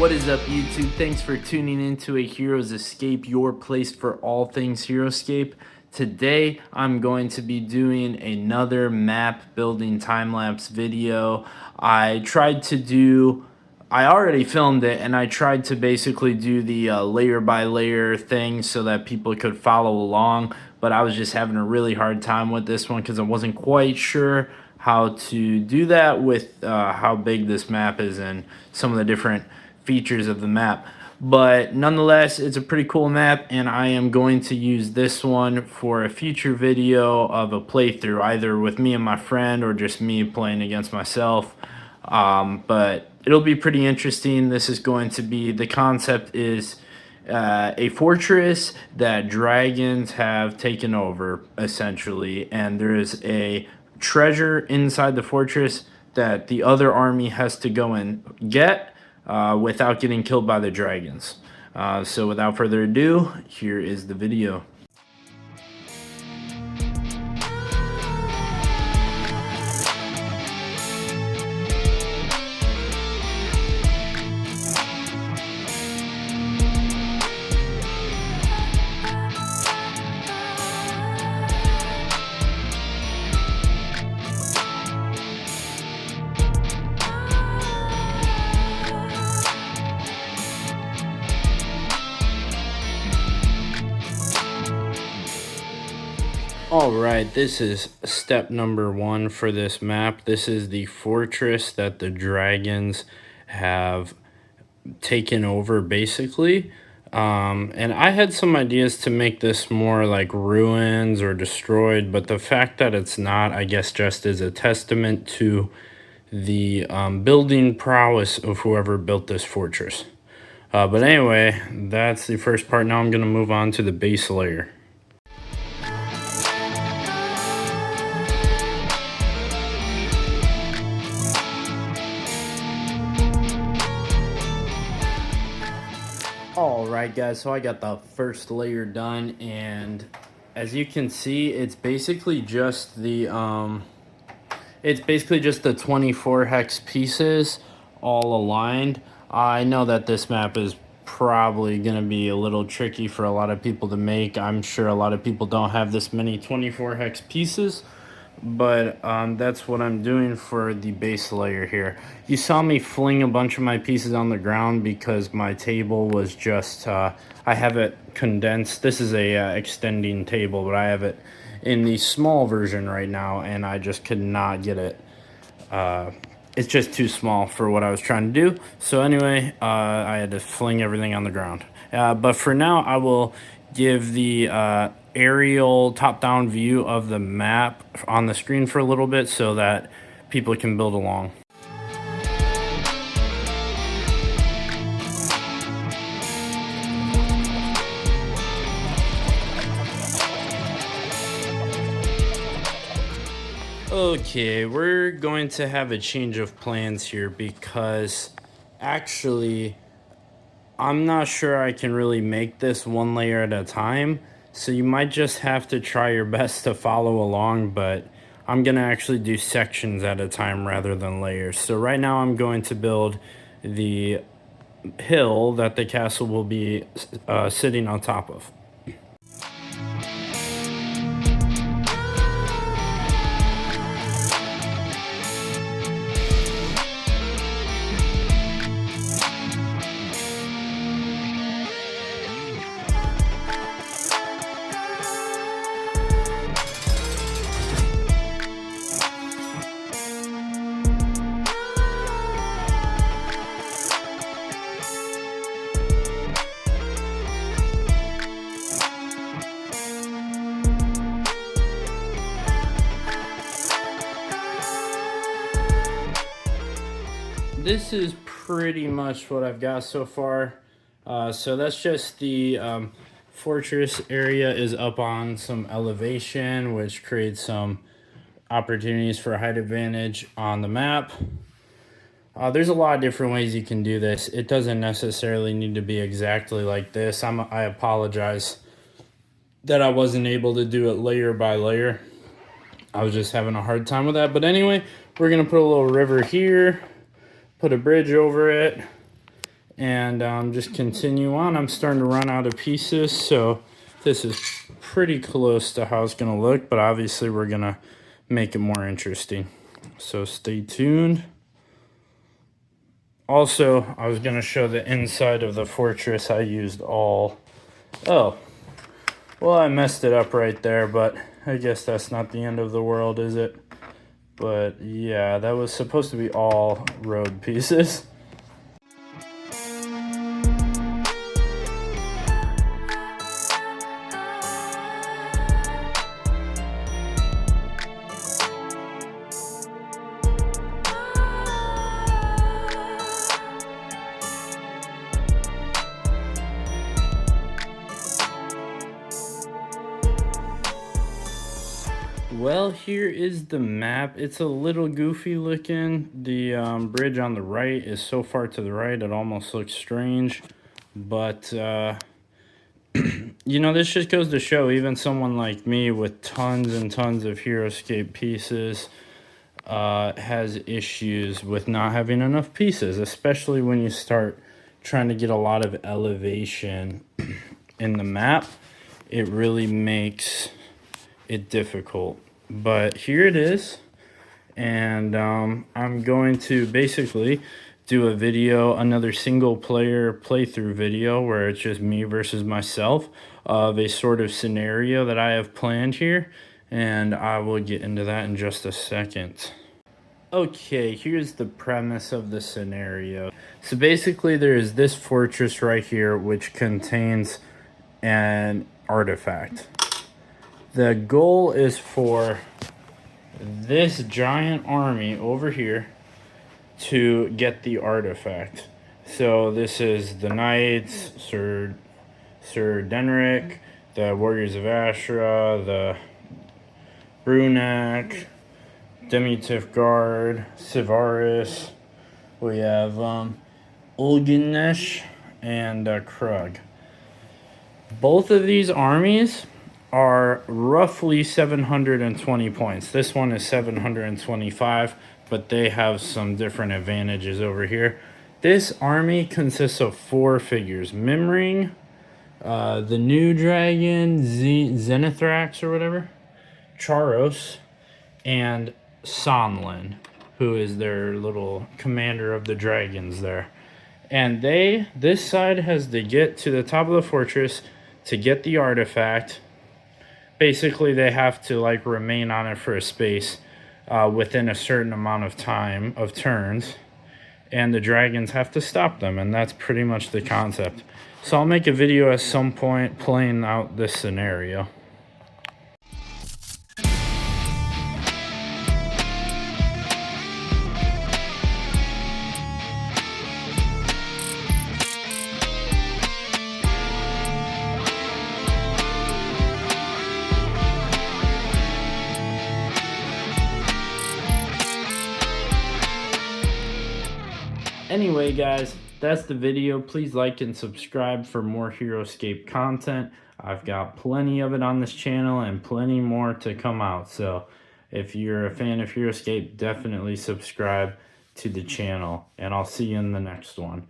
What is up, YouTube? Thanks for tuning into a Heroes Escape, your place for all things HEROSCAPE. Today, I'm going to be doing another map building time-lapse video. I already filmed it, and I tried to basically do the layer by layer thing so that people could follow along, but I was just having a really hard time with this one because I wasn't quite sure how to do that with how big this map is and some of the different features of the map. But nonetheless, it's a pretty cool map, and I am going to use this one for a future video of a playthrough, either with me and my friend or just me playing against myself. But it'll be pretty interesting. This is going to be, the concept is a fortress that dragons have taken over, essentially, and there is a treasure inside the fortress that the other army has to go and get without getting killed by the dragons. So without further ado, here is the video. Alright, this is step number 1 for this map. This is the fortress that the dragons have taken over, basically. And I had some ideas to make this more like ruins or destroyed, but the fact that it's not, I guess, just is a testament to the building prowess of whoever built this fortress. But anyway, that's the first part. Now I'm going to move on to the base layer. Alright guys, so I got the first layer done, and as you can see, it's basically just the 24 hex pieces all aligned. I know that this map is probably going to be a little tricky for a lot of people to make. I'm sure a lot of people don't have this many 24 hex pieces, but that's what I'm doing for the base layer here. You saw me fling a bunch of my pieces on the ground because my table was just I have it condensed. This is a extending table, but I have it in the small version right now, and I just could not get it. It's just too small for what I was trying to do. So anyway, I had to fling everything on the ground. But for now, I will give the aerial top-down view of the map on the screen for a little bit so that people can build along. Okay, we're going to have a change of plans here because actually I'm not sure I can really make this one layer at a time, so you might just have to try your best to follow along, but I'm going to actually do sections at a time rather than layers. So right now I'm going to build the hill that the castle will be sitting on top of. This is pretty much what I've got so far. So that's just the fortress area is up on some elevation, which creates some opportunities for height advantage on the map. There's a lot of different ways you can do this. It doesn't necessarily need to be exactly like this. I apologize that I wasn't able to do it layer by layer. I was just having a hard time with that. But anyway, we're going to put a little river here, put a bridge over it, and just continue on. I'm starting to run out of pieces, so this is pretty close to how it's going to look, but obviously we're going to make it more interesting. So stay tuned. Also, I was going to show the inside of the fortress. I used all... Oh, well, I messed it up right there, but I guess that's not the end of the world, is it? But yeah, that was supposed to be all road pieces. Well, here is the map. It's a little goofy looking. The bridge on the right is so far to the right, it almost looks strange. But, you know, this just goes to show even someone like me with tons and tons of HEROSCAPE pieces has issues with not having enough pieces, especially when you start trying to get a lot of elevation in the map. It really makes it difficult. But here it is, and I'm going to basically do a video, another single player playthrough video where it's just me versus myself of a sort of scenario that I have planned here, and I will get into that in just a second. Okay, here's the premise of the scenario. So basically there is this fortress right here which contains an artifact. The goal is for this giant army over here to get the artifact. So this is the Knights, Sir Denric, the Warriors of Ashra, the Brunak, Demitif Guard, Sivaris. We have Ulganesh and Krug. Both of these armies are roughly 720 points. This one is 725, but they have some different advantages over here. This army consists of 4 figures. Mimring, the new dragon, Zenithrax or whatever, Charos, and Sonlin, who is their little commander of the dragons there. And this side has to get to the top of the fortress to get the artifact. Basically, they have to like remain on it for a space within a certain amount of time of turns, and the dragons have to stop them, and that's pretty much the concept. So I'll make a video at some point playing out this scenario. Anyway, guys, that's the video. Please like and subscribe for more HEROSCAPE content. I've got plenty of it on this channel and plenty more to come out. So if you're a fan of HEROSCAPE, definitely subscribe to the channel. And I'll see you in the next one.